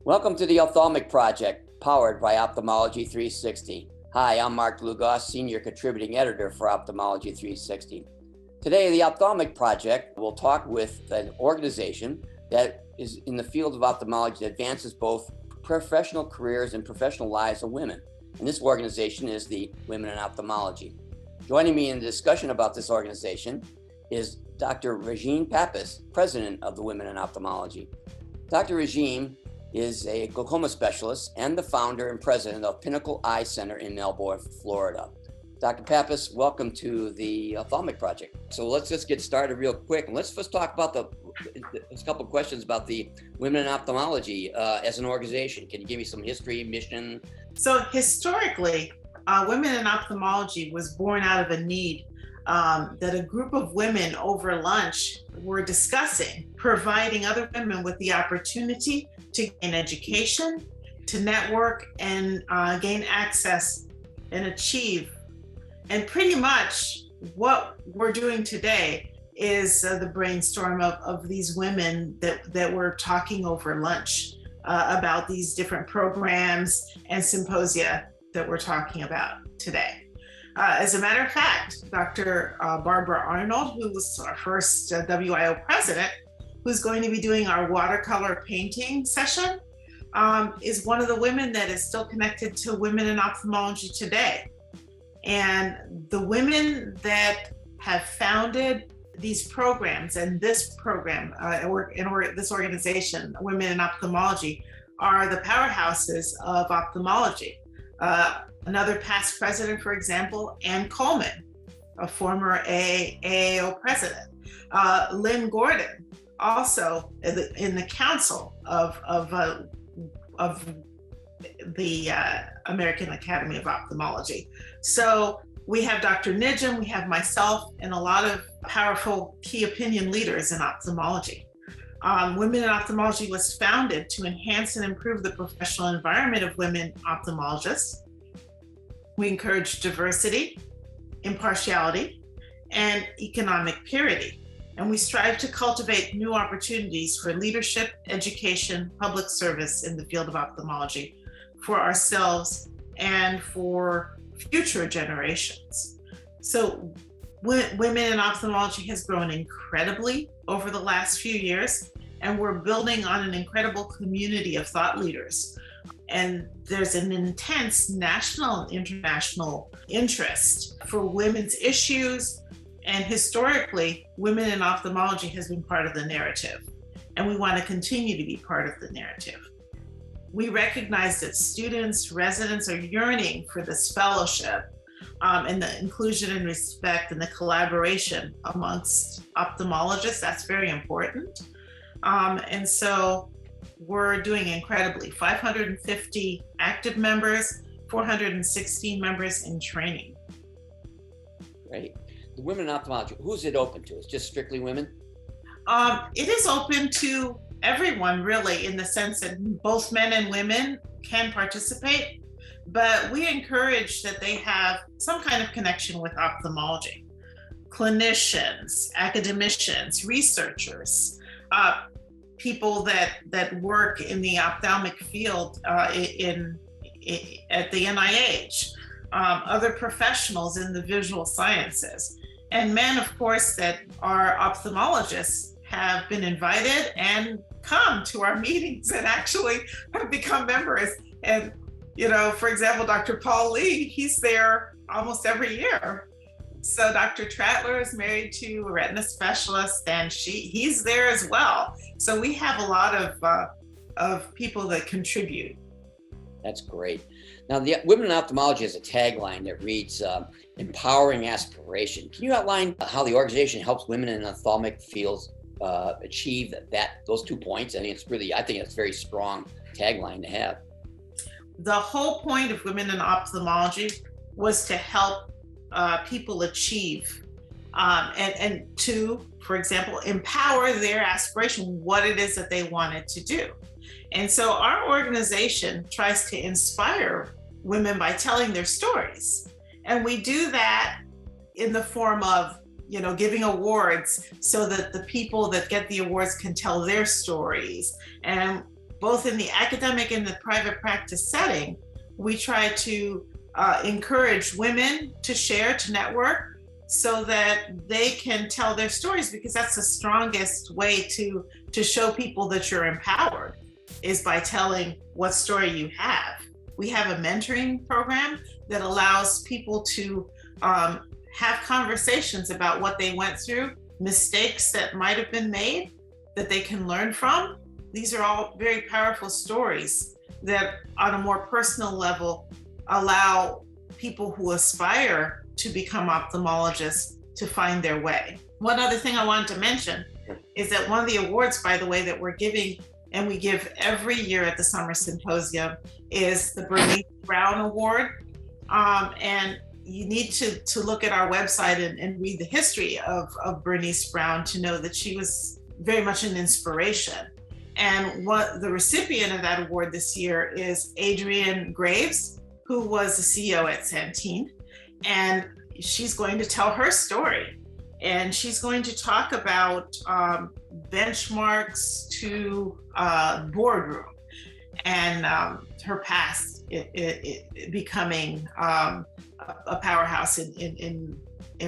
Welcome to the Ophthalmic Project, powered by Ophthalmology 360. Hi, I'm Mark Dlugoss, Senior Contributing Editor for Ophthalmology 360. Today, the Ophthalmic Project will talk with an organization that is in the field of ophthalmology that advances both professional careers and professional lives of women. And this organization is the Women in Ophthalmology. Joining me in the discussion about this organization is Dr. Regine Pappas, President of the Women in Ophthalmology. Dr. Regine is a glaucoma specialist and the founder and president of Pinnacle Eye Center in Melbourne, Florida. Dr. Pappas, welcome to the Ophthalmic Project. So let's just get started real quick. And let's first talk about a couple of questions about the Women in Ophthalmology as an organization. Can you give me some history, mission? So historically, Women in Ophthalmology was born out of a need that a group of women over lunch were discussing, providing other women with the opportunity to gain education, to network, and gain access and achieve. And pretty much what we're doing today is the brainstorm of these women that were talking over lunch about these different programs and symposia that we're talking about today. As a matter of fact, Dr. Barbara Arnold, who was our first WIO president, who's going to be doing our watercolor painting session, is one of the women that is still connected to Women in Ophthalmology today. And the women that have founded these programs and this program, this organization, Women in Ophthalmology, are the powerhouses of ophthalmology. Another past president, for example, Ann Coleman, a former AAO president. Lynn Gordon, also in the council of the American Academy of Ophthalmology. So we have Dr. Nijam, we have myself, and a lot of powerful key opinion leaders in ophthalmology. Women in Ophthalmology was founded to enhance and improve the professional environment of women ophthalmologists. We encourage diversity, impartiality, and economic purity. And we strive to cultivate new opportunities for leadership, education, public service in the field of ophthalmology for ourselves and for future generations. So Women in Ophthalmology has grown incredibly over the last few years, and we're building on an incredible community of thought leaders. And there's an intense national and international interest for women's issues. And historically, Women in Ophthalmology has been part of the narrative. And we want to continue to be part of the narrative. We recognize that students, residents are yearning for this fellowship and the inclusion and respect and the collaboration amongst ophthalmologists. That's very important. And so we're doing incredibly. 550 active members, 416 members in training. Great. The Women in Ophthalmology, who's it open to? It's just strictly women? It is open to everyone, really, in the sense that both men and women can participate, but we encourage that they have some kind of connection with ophthalmology. Clinicians, academicians, researchers, people that work in the ophthalmic field at the NIH, other professionals in the visual sciences, and men, of course, that are ophthalmologists have been invited and come to our meetings and actually have become members. And, you know, for example, Dr. Paul Lee, he's there almost every year. So Dr. Trattler is married to a retina specialist, and he's there as well. So we have a lot of people that contribute. That's great. Now, the Women in Ophthalmology has a tagline that reads, empowering aspiration. Can you outline how the organization helps women in ophthalmic fields achieve those 2 points? I think it's a very strong tagline to have. The whole point of Women in Ophthalmology was to help people achieve and to, for example, empower their aspiration, what it is that they wanted to do. And so our organization tries to inspire women by telling their stories. And we do that in the form of, giving awards so that the people that get the awards can tell their stories. And both in the academic and the private practice setting, we try to encourage women to share, to network, so that they can tell their stories, because that's the strongest way to show people that you're empowered, is by telling what story you have. We have a mentoring program that allows people to have conversations about what they went through, mistakes that might have been made that they can learn from. These are all very powerful stories that on a more personal level allow people who aspire to become ophthalmologists to find their way. One other thing I wanted to mention is that one of the awards, by the way, that we're giving, and we give every year at the Summer Symposium, is the Bernice Brown Award. And you need to look at our website and read the history of Bernice Brown to know that she was very much an inspiration. And what the recipient of that award this year is Adrienne Graves, who was the CEO at Centene. And she's going to tell her story. And she's going to talk about benchmarks to boardroom and her past becoming a powerhouse in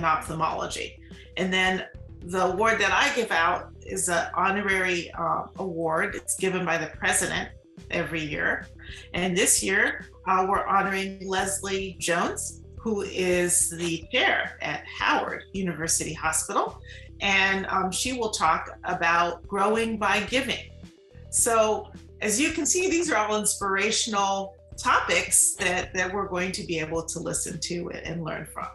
ophthalmology. And then the award that I give out is an honorary award. It's given by the president every year. And this year, we're honoring Leslie Jones, who is the chair at Howard University Hospital. And she will talk about growing by giving. So as you can see, these are all inspirational topics that we're going to be able to listen to and learn from.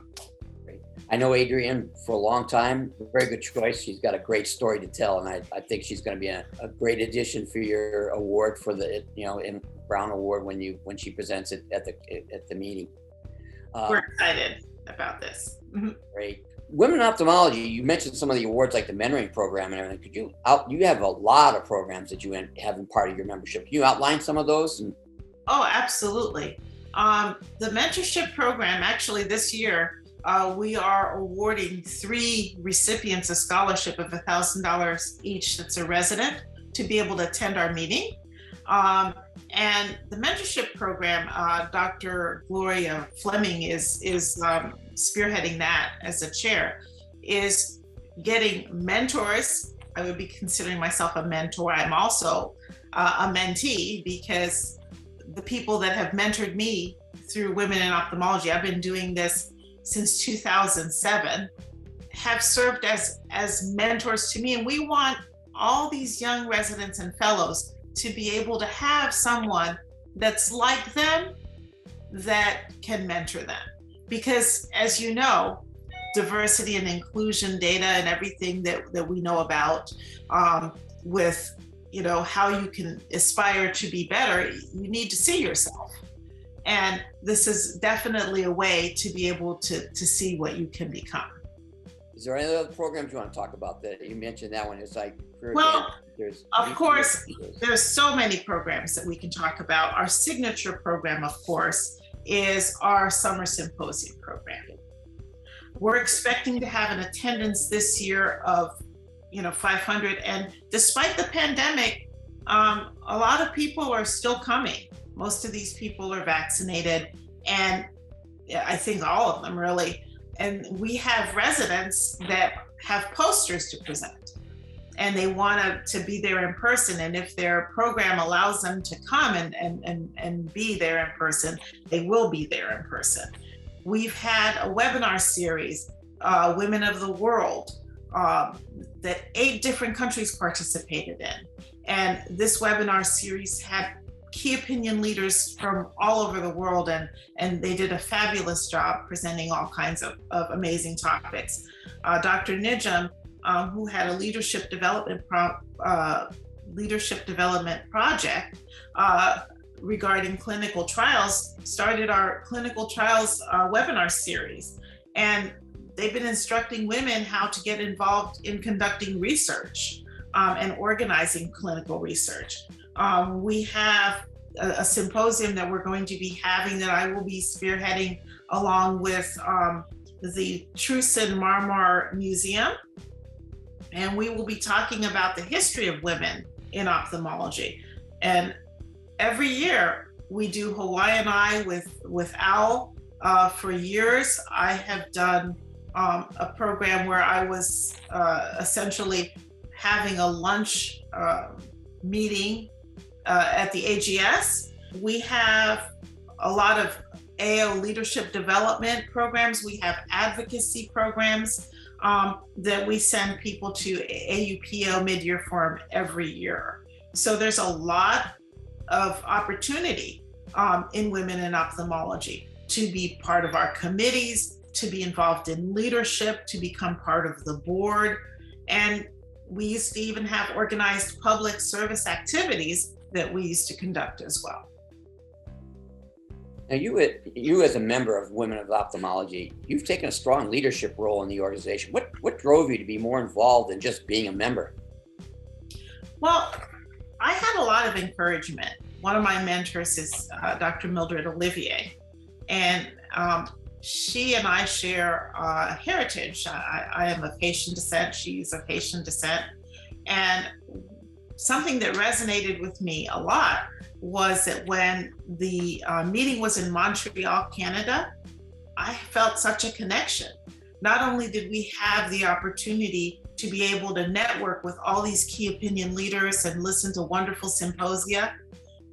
I know Adrienne for a long time, very good choice. She's got a great story to tell, and I think she's going to be a great addition for your award for the, in Brown Award when she presents it at the meeting. We're excited about this. Mm-hmm. Great. Women in ophthalmology, you mentioned some of the awards like the mentoring program and everything. You have a lot of programs that you have in part of your membership. Can you outline some of those? Oh, absolutely. The mentorship program, actually this year, we are awarding 3 recipients a scholarship of $1,000 each that's a resident to be able to attend our meeting. And the mentorship program, Dr. Gloria Fleming is spearheading that as a chair, is getting mentors. I would be considering myself a mentor. I'm also a mentee, because the people that have mentored me through Women in Ophthalmology, I've been doing this since 2007, have served as mentors to me. And we want all these young residents and fellows to be able to have someone that's like them that can mentor them. Because as you know, diversity and inclusion data and everything that we know about with how you can aspire to be better, you need to see yourself. And this is definitely a way to be able to see what you can become. Is there any other programs you want to talk about that you mentioned? That one is like, of course, there's so many programs that we can talk about. Our signature program, of course, is our Summer Symposium program. We're expecting to have an attendance this year of 500, and despite the pandemic, a lot of people are still coming. Most of these people are vaccinated, and I think all of them really. And we have residents that have posters to present, and they want to be there in person. And if their program allows them to come and be there in person, they will be there in person. We've had a webinar series, Women of the World, that 8 different countries participated in. And this webinar series had key opinion leaders from all over the world, and they did a fabulous job presenting all kinds of amazing topics. Dr. Nijam, who had a leadership development project regarding clinical trials, started our clinical trials webinar series. And they've been instructing women how to get involved in conducting research and organizing clinical research. We have a symposium that we're going to be having that I will be spearheading along with the Truson Marmar Museum. And we will be talking about the history of women in ophthalmology. And every year we do Hawaiian Eye with Owl. For years, I have done a program where I was essentially having a lunch meeting at the AGS. We have a lot of AO leadership development programs. We have advocacy programs that we send people to AUPO mid-year forum every year. So there's a lot of opportunity in women in ophthalmology to be part of our committees, to be involved in leadership, to become part of the board. And we used to even have organized public service activities that we used to conduct as well. Now, you as a member of Women of Ophthalmology, you've taken a strong leadership role in the organization. What drove you to be more involved than just being a member? Well, I had a lot of encouragement. One of my mentors is Dr. Mildred Olivier, and she and I share heritage. I am of Haitian descent, she's of Haitian descent, and something that resonated with me a lot was that when the meeting was in Montreal, Canada, I felt such a connection. Not only did we have the opportunity to be able to network with all these key opinion leaders and listen to wonderful symposia,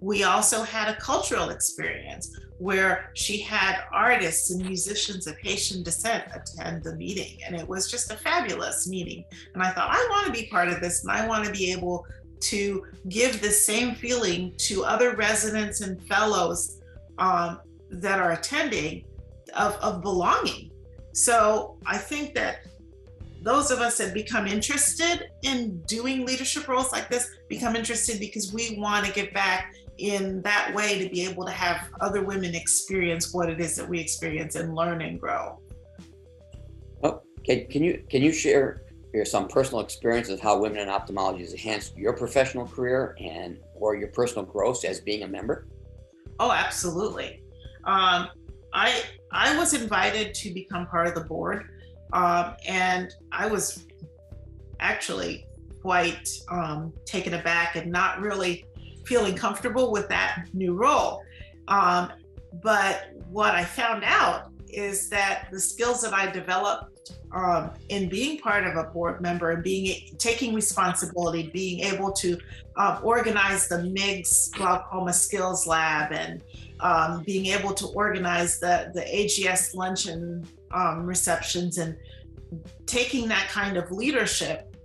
we also had a cultural experience where she had artists and musicians of Haitian descent attend the meeting. And it was just a fabulous meeting. And I thought, I want to be part of this, and I want to be able to give the same feeling to other residents and fellows that are attending of belonging. So I think that those of us that become interested in doing leadership roles like this become interested because we want to give back in that way to be able to have other women experience what it is that we experience and learn and grow. Oh, can you share some personal experiences of how Women in Ophthalmology has enhanced your professional career or your personal growth as being a member? Oh, absolutely. I was invited to become part of the board, and I was actually quite taken aback and not really feeling comfortable with that new role. But what I found out is that the skills that I developed in being part of a board member and taking responsibility, being able to organize the MIGS Glaucoma Skills Lab, and being able to organize the AGS luncheon receptions, and taking that kind of leadership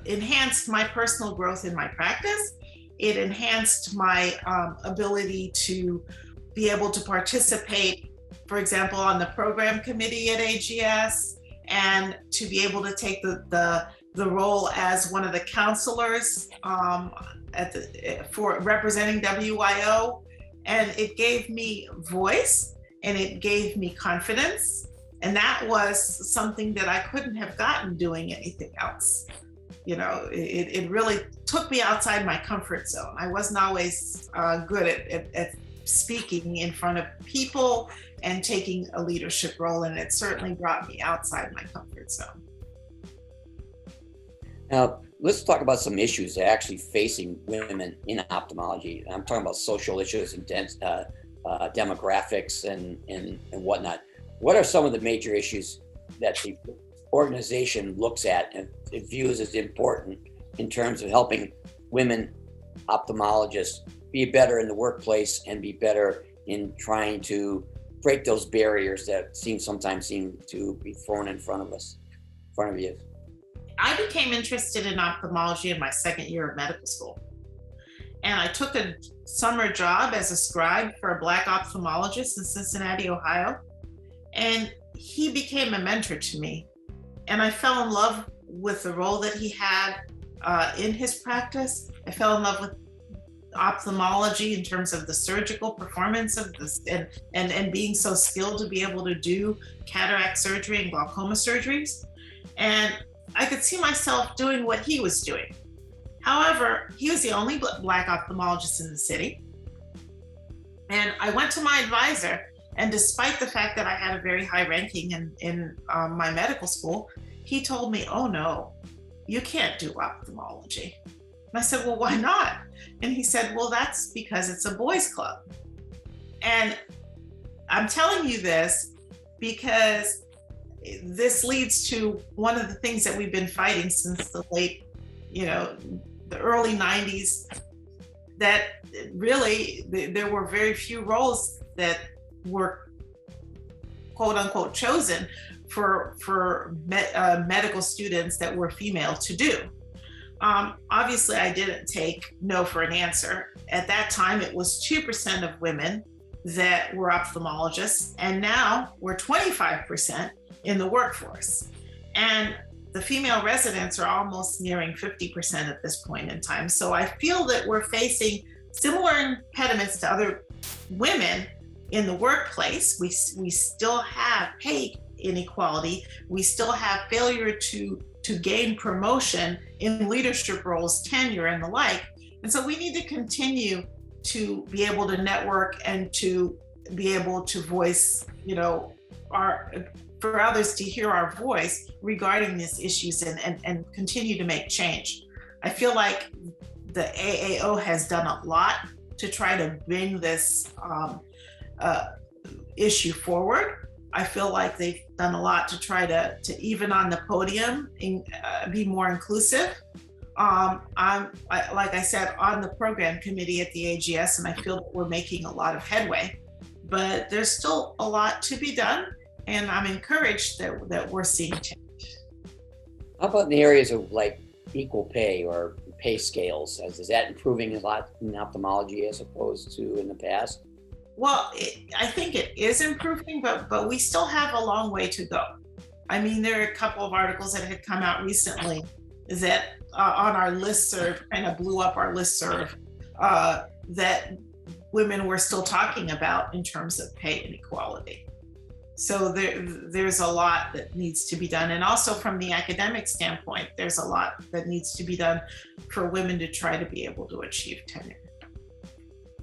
enhanced my personal growth in my practice. It enhanced my ability to be able to participate, for example, on the program committee at AGS, and to be able to take the role as one of the counselors for representing WIO. And it gave me voice and it gave me confidence. And that was something that I couldn't have gotten doing anything else. You know, it really took me outside my comfort zone. I wasn't always good at speaking in front of people and taking a leadership role, and it certainly brought me outside my comfort zone. Now, let's talk about some issues that are actually facing women in ophthalmology. I'm talking about social issues and demographics and whatnot. What are some of the major issues that the organization looks at and it views as important in terms of helping women ophthalmologists be better in the workplace and be better in trying to break those barriers that sometimes seem to be thrown in front of you? I became interested in ophthalmology in my second year of medical school. And I took a summer job as a scribe for a Black ophthalmologist in Cincinnati, Ohio. And he became a mentor to me. And I fell in love with the role that he had in his practice. I fell in love with ophthalmology in terms of the surgical performance of this, and being so skilled to be able to do cataract surgery and glaucoma surgeries. And I could see myself doing what he was doing. However, he was the only Black ophthalmologist in the city. And I went to my advisor, and despite the fact that I had a very high ranking in my medical school, he told me, oh no, you can't do ophthalmology. And I said, well, why not? And he said, well, that's because it's a boys' club. And I'm telling you this because this leads to one of the things that we've been fighting since the late, the early 90s, that really there were very few roles that were quote unquote chosen for medical students that were female to do. Obviously, I didn't take no for an answer. At that time, it was 2% of women that were ophthalmologists, and now we're 25% in the workforce. And the female residents are almost nearing 50% at this point in time. So I feel that we're facing similar impediments to other women in the workplace. We still have pay inequality. We still have failure to gain promotion in leadership roles, tenure, and the like. And so we need to continue to be able to network and to be able to voice, for others to hear our voice regarding these issues and continue to make change. I feel like the AAO has done a lot to try to bring this issue forward. I feel like they've done a lot to try to even on the podium and be more inclusive. Like I said, on the program committee at the AGS, and I feel that we're making a lot of headway, but there's still a lot to be done. And I'm encouraged that we're seeing change. How about in the areas of like equal pay or pay scales? Is that improving a lot in ophthalmology as opposed to in the past? Well, I think it is improving, but we still have a long way to go. I mean, there are a couple of articles that had come out recently that on our listserv, kind of blew up our listserv, that women were still talking about in terms of pay inequality. So there's a lot that needs to be done. And also from the academic standpoint, there's a lot that needs to be done for women to try to be able to achieve tenure.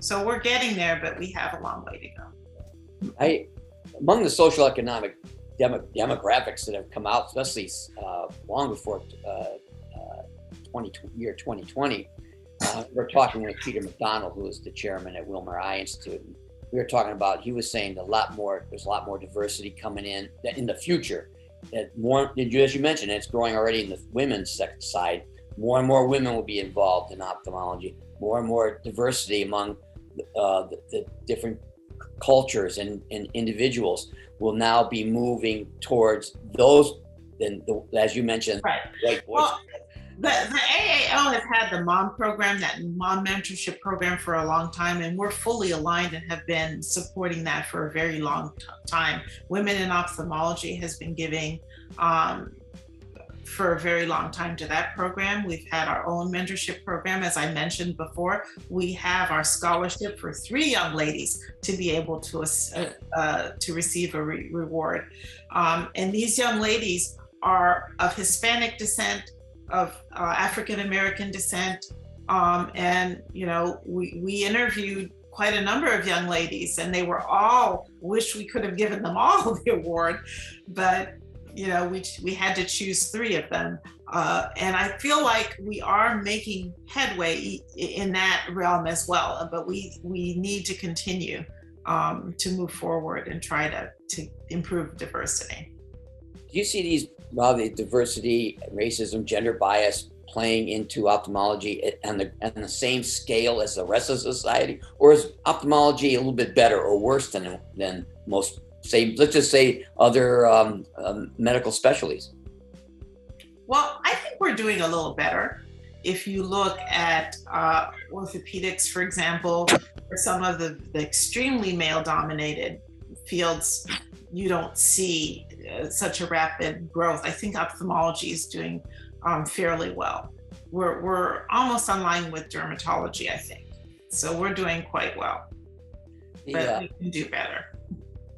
So we're getting there, but we have a long way to go. Among the social economic demographics that have come out, especially long before year 2020, we're talking with Peter McDonald, who is the chairman at Wilmer Eye Institute. We were talking about, he was saying there's a lot more diversity coming in the future. That more, as you mentioned, it's growing already in the women's side. More and more women will be involved in ophthalmology. More and more diversity among the different cultures and individuals will now be moving towards those, as you mentioned, right. White voice. Well, the AAO has had the mom program, that mom mentorship program, for a long time, and we're fully aligned and have been supporting that for a very long time. Women in Ophthalmology has been giving for a very long time to that program. We've had our own mentorship program. As I mentioned before, we have our scholarship for 3 young ladies to be able to receive a reward. And these young ladies are of Hispanic descent, of African-American descent. And, we interviewed quite a number of young ladies, and they were all, wish we could have given them all the award, but we had to choose 3 of them. And I feel like we are making headway in that realm as well, but we need to continue to move forward and try to improve diversity. Do you see the diversity, racism, gender bias playing into ophthalmology on the same scale as the rest of society? Or is ophthalmology a little bit better or worse than most, let's just say other medical specialties? Well, I think we're doing a little better. If you look at orthopedics, for example, or some of the extremely male-dominated fields, you don't see such a rapid growth. I think ophthalmology is doing fairly well. We're almost in line with dermatology, I think. So we're doing quite well, but we can do better.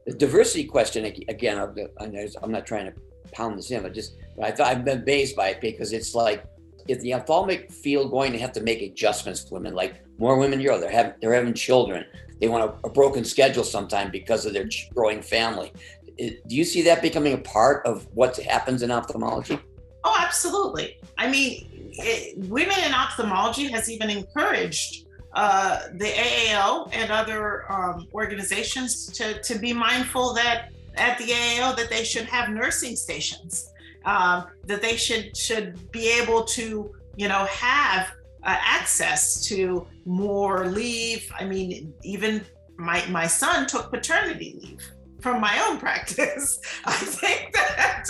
The diversity question, again, I'm not trying to pound this in, but I've been amazed by it, because it's like, is the ophthalmic field going to have to make adjustments for women? Like, more women, they're having children. They want a broken schedule sometime because of their growing family. Do you see that becoming a part of what happens in ophthalmology? Oh, absolutely. I mean, women in ophthalmology has even encouraged the AAO and other organizations to be mindful that at the AAO that they should have nursing stations, that they should be able to, have access to more leave. I mean, even my son took paternity leave from my own practice. I think that,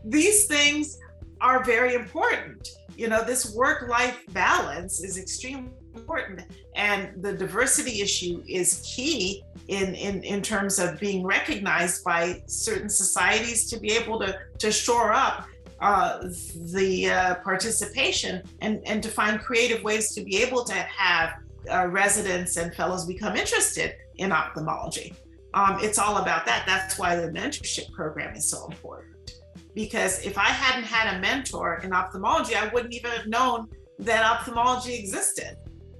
these things are very important. This work-life balance is extremely important, and the diversity issue is key in terms of being recognized by certain societies to be able to shore up the participation and to find creative ways to be able to have residents and fellows become interested in ophthalmology. It's all about that. That's why the mentorship program is so important. Because if I hadn't had a mentor in ophthalmology, I wouldn't even have known that ophthalmology existed.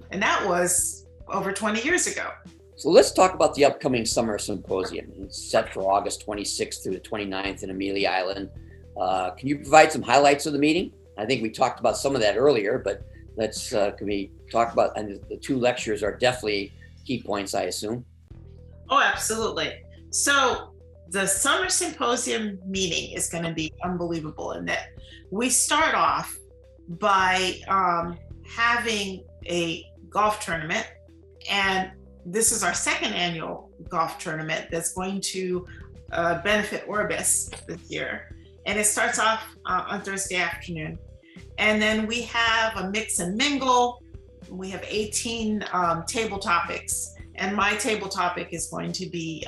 And that was over 20 years ago. So let's talk about the upcoming summer symposium. It's set for August 26th through the 29th in Amelia Island. Can you provide some highlights of the meeting? I think we talked about some of that earlier, but can we talk about, and the two lectures are definitely key points, I assume. Oh, absolutely. So the summer symposium meeting is going to be unbelievable in that we start off by having a golf tournament, and this is our second annual golf tournament that's going to benefit Orbis this year. And it starts off on Thursday afternoon. And then we have a mix and mingle. We have 18 table topics. And my table topic is going to be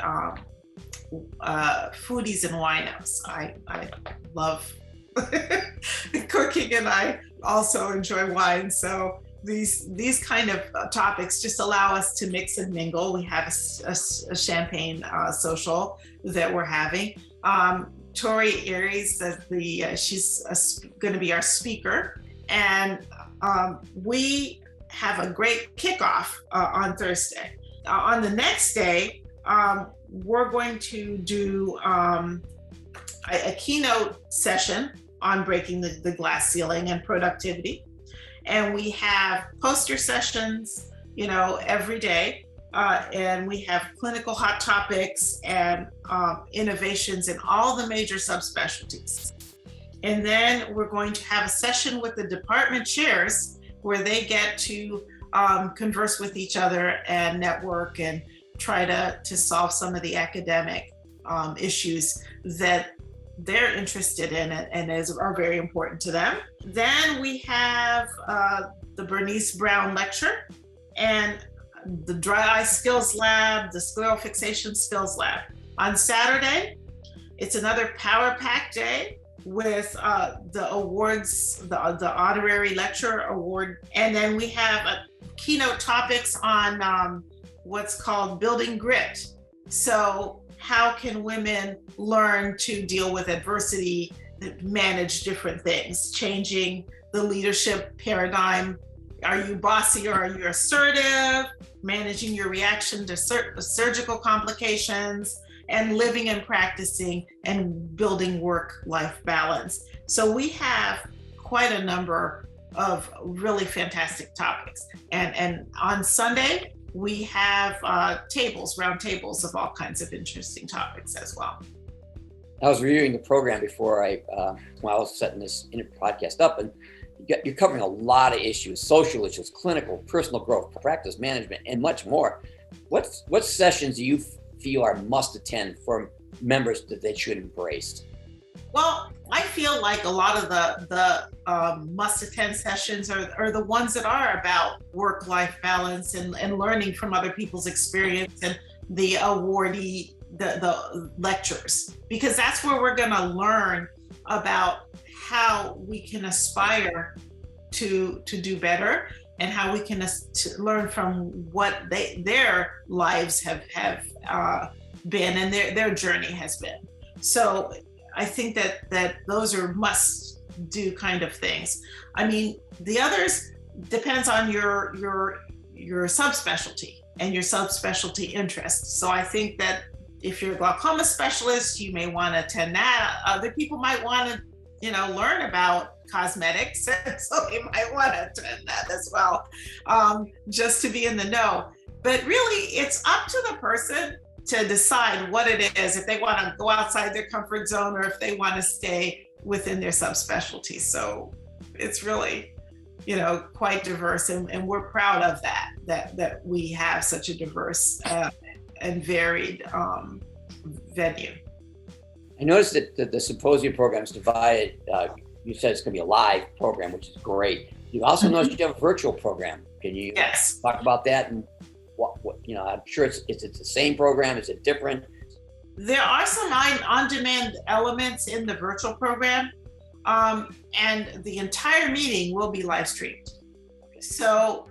foodies and winos. I love cooking, and I also enjoy wine. So these kind of topics just allow us to mix and mingle. We have a champagne social that we're having. Tori Aries, she's going to be our speaker, and we have a great kickoff on Thursday. On the next day, we're going to do a keynote session on breaking the glass ceiling and productivity. And we have poster sessions, every day. And we have clinical hot topics and innovations in all the major subspecialties. And then we're going to have a session with the department chairs where they get to converse with each other and network and try to solve some of the academic issues that they're interested in and are very important to them. Then we have the Bernice Brown lecture and the dry eye skills lab, the scleral fixation skills lab. On Saturday, it's another power pack day with the awards, the honorary lecture award. And then we have keynote topics on what's called building grit. So how can women learn to deal with adversity, manage different things, changing the leadership paradigm? Are you bossy or are you assertive? Managing your reaction to surgical complications, and living and practicing and building work-life balance. So we have quite a number of really fantastic topics. And on Sunday, we have round tables of all kinds of interesting topics as well. I was reviewing the program before while I was setting this podcast up, and you're covering a lot of issues: social issues, clinical, personal growth, practice management, and much more. What sessions do you feel are must attend for members that they should embrace? Well, I feel like a lot of the must attend sessions are the ones that are about work-life balance and learning from other people's experience, and the awardee, the lectures, because that's where we're going to learn about how we can aspire to do better, and how we can learn from what their lives have been and their journey has been. So I think that those are must do kind of things. I mean, the others depends on your subspecialty and your subspecialty interest. So I think that if you're a glaucoma specialist, you may want to attend that. Other people might want to learn about cosmetics. So they might want to attend that as well, just to be in the know. But really, it's up to the person to decide what it is, if they want to go outside their comfort zone or if they want to stay within their subspecialty. So it's really, quite diverse, and we're proud of that we have such a diverse and varied venue. I noticed that the Symposium program is divided. You said it's going to be a live program, which is great. You also noticed you have a virtual program. Can you talk about that? And what I'm sure it's the same program. Is it different? There are some on-demand elements in the virtual program, and the entire meeting will be live streamed. So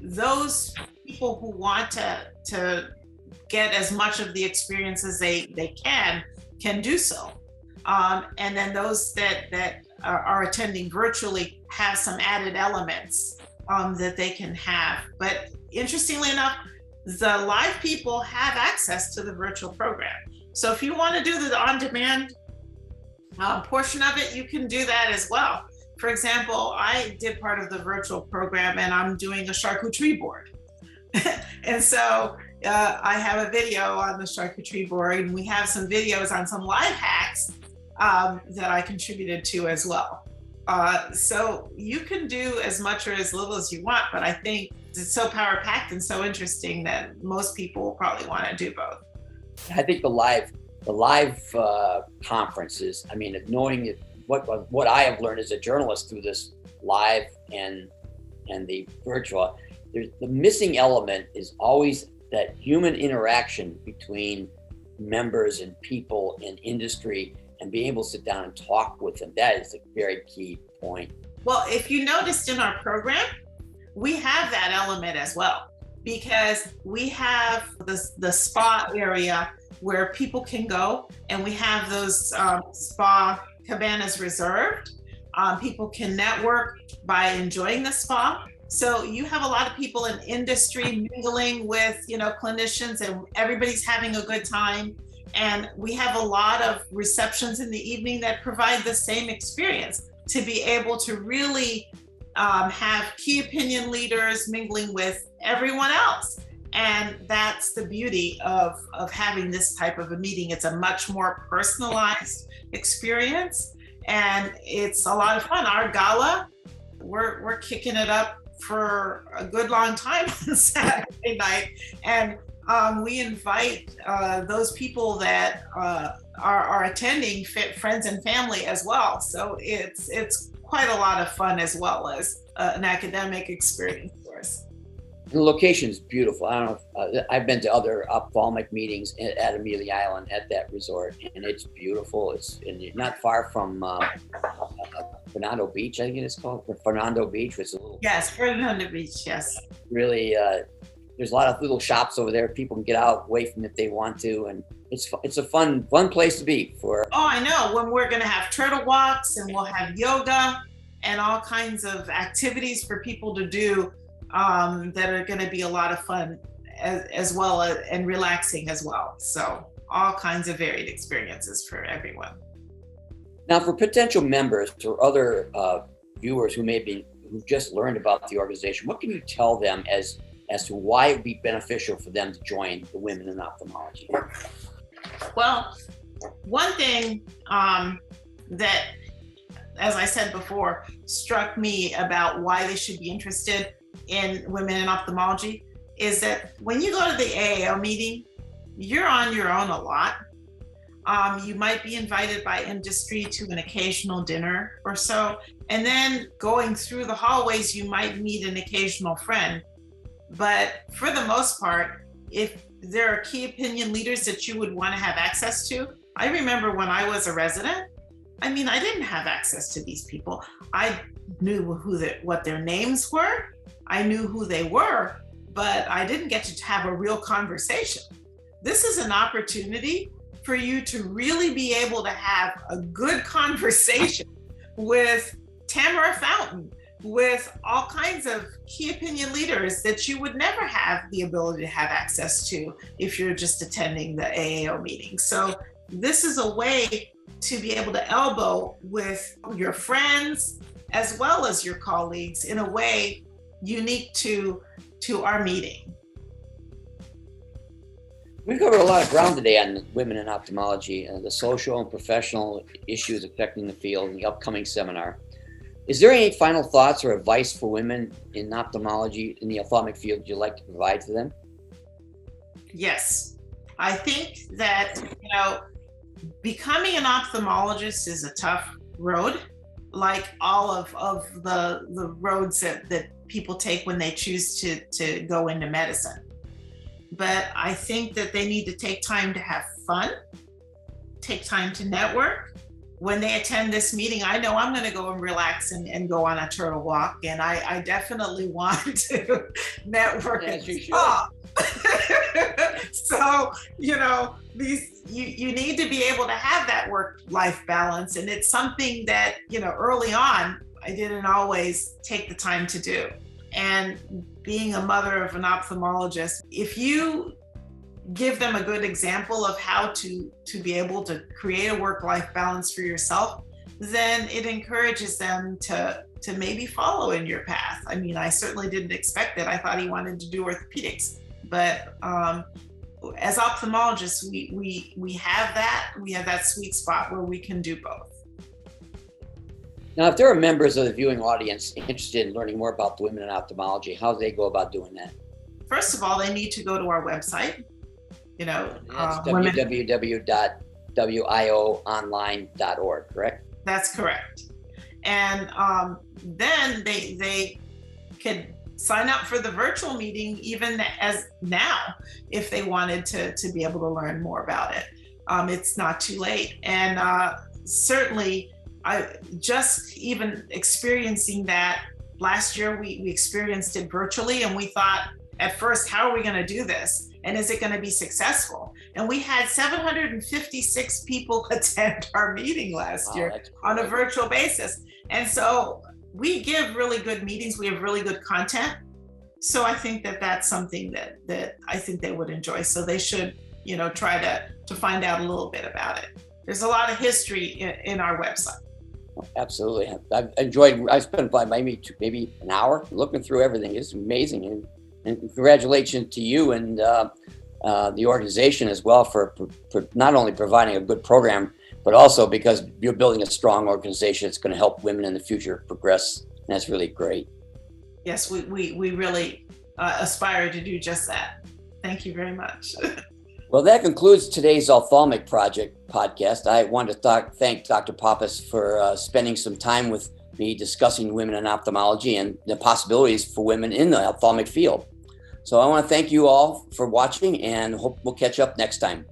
those people who want to get as much of the experience as they can do so. And then those that are attending virtually have some added elements that they can have. But interestingly enough, the live people have access to the virtual program. So if you want to do the on-demand portion of it, you can do that as well. For example, I did part of the virtual program and I'm doing a charcuterie board. And so I have a video on the charcuterie board, and we have some videos on some life hacks that I contributed to as well. So you can do as much or as little as you want, but I think it's so power packed and so interesting that most people will probably want to do both. I think the live conferences, knowing what I have learned as a journalist through this live and the virtual, the missing element is always that human interaction between members and people in industry, and being able to sit down and talk with them. That is a very key point. Well, if you noticed in our program, we have that element as well, because we have the spa area where people can go, and we have those spa cabanas reserved. People can network by enjoying the spa. So you have a lot of people in industry mingling with, clinicians, and everybody's having a good time. And we have a lot of receptions in the evening that provide the same experience, to be able to really have key opinion leaders mingling with everyone else. And that's the beauty of having this type of a meeting. It's a much more personalized experience, and it's a lot of fun. Our gala, we're kicking it up for a good long time on Saturday night, and we invite those people that are attending, friends and family as well. So it's quite a lot of fun, as well as an academic experience for us. The location is beautiful. I don't know. I've been to other ophthalmic meetings at Amelia Island at that resort, and it's beautiful. It's not far from Fernando Beach, I think it's called. Fernando Beach, which is a little. Yes, Fernando Beach. Yes. Really, there's a lot of little shops over there. People can get out away from it if they want to, and it's a fun place to be for. Oh, I know. When we're going to have turtle walks, and we'll have yoga and all kinds of activities for people to do. That are going to be a lot of fun as well, and relaxing as well. So all kinds of varied experiences for everyone. Now, for potential members or other viewers who who've just learned about the organization, what can you tell them as to why it would be beneficial for them to join the Women in Ophthalmology? Well, one thing that, as I said before, struck me about why they should be interested in Women in Ophthalmology is that when you go to the AAO meeting, you're on your own a lot. You might be invited by industry to an occasional dinner or so, and then going through the hallways, you might meet an occasional friend. But for the most part, if there are key opinion leaders that you would want to have access to, I remember when I was a resident, I didn't have access to these people. I knew what their names were. I knew who they were, but I didn't get to have a real conversation. This is an opportunity for you to really be able to have a good conversation with Tamara Fountain, with all kinds of key opinion leaders that you would never have the ability to have access to if you're just attending the AAO meeting. So this is a way to be able to elbow with your friends as well as your colleagues in a way unique to our meeting. We've covered a lot of ground today on women in ophthalmology and the social and professional issues affecting the field in the upcoming seminar. Is there any final thoughts or advice for women in ophthalmology in the ophthalmic field you'd like to provide to them? Yes, I think that, becoming an ophthalmologist is a tough road, like all of the roads that people take when they choose to go into medicine. But I think that they need to take time to have fun, take time to network. When they attend this meeting, I know I'm going to go and relax and go on a turtle walk. And I definitely want to network and talk. So, you need to be able to have that work-life balance. And it's something that, early on, I didn't always take the time to do. And being a mother of an ophthalmologist, if you give them a good example of how to be able to create a work-life balance for yourself, then it encourages them to maybe follow in your path. I mean, I certainly didn't expect it. I thought he wanted to do orthopedics, but as ophthalmologists, we have that sweet spot where we can do both. Now, if there are members of the viewing audience interested in learning more about the women in ophthalmology, how do they go about doing that? First of all, they need to go to our website. That's www.wioonline.org, correct? That's correct. And then they could sign up for the virtual meeting even as now, if they wanted to be able to learn more about it. It's not too late. And certainly, I just even experiencing that last year, we experienced it virtually, and we thought at first, how are we going to do this? And is it going to be successful? And we had 756 people attend our meeting last year on a virtual basis. And so we give really good meetings. We have really good content. So I think that that's something that I think they would enjoy. So they should, try to find out a little bit about it. There's a lot of history in our website. Absolutely. I spent maybe an hour looking through everything. It's amazing. And congratulations to you and the organization as well for not only providing a good program, but also because you're building a strong organization that's going to help women in the future progress. And that's really great. Yes, we really aspire to do just that. Thank you very much. Well, that concludes today's Ophthalmic Project podcast. I want to thank Dr. Pappas for spending some time with me discussing women in ophthalmology and the possibilities for women in the ophthalmic field. So I want to thank you all for watching and hope we'll catch up next time.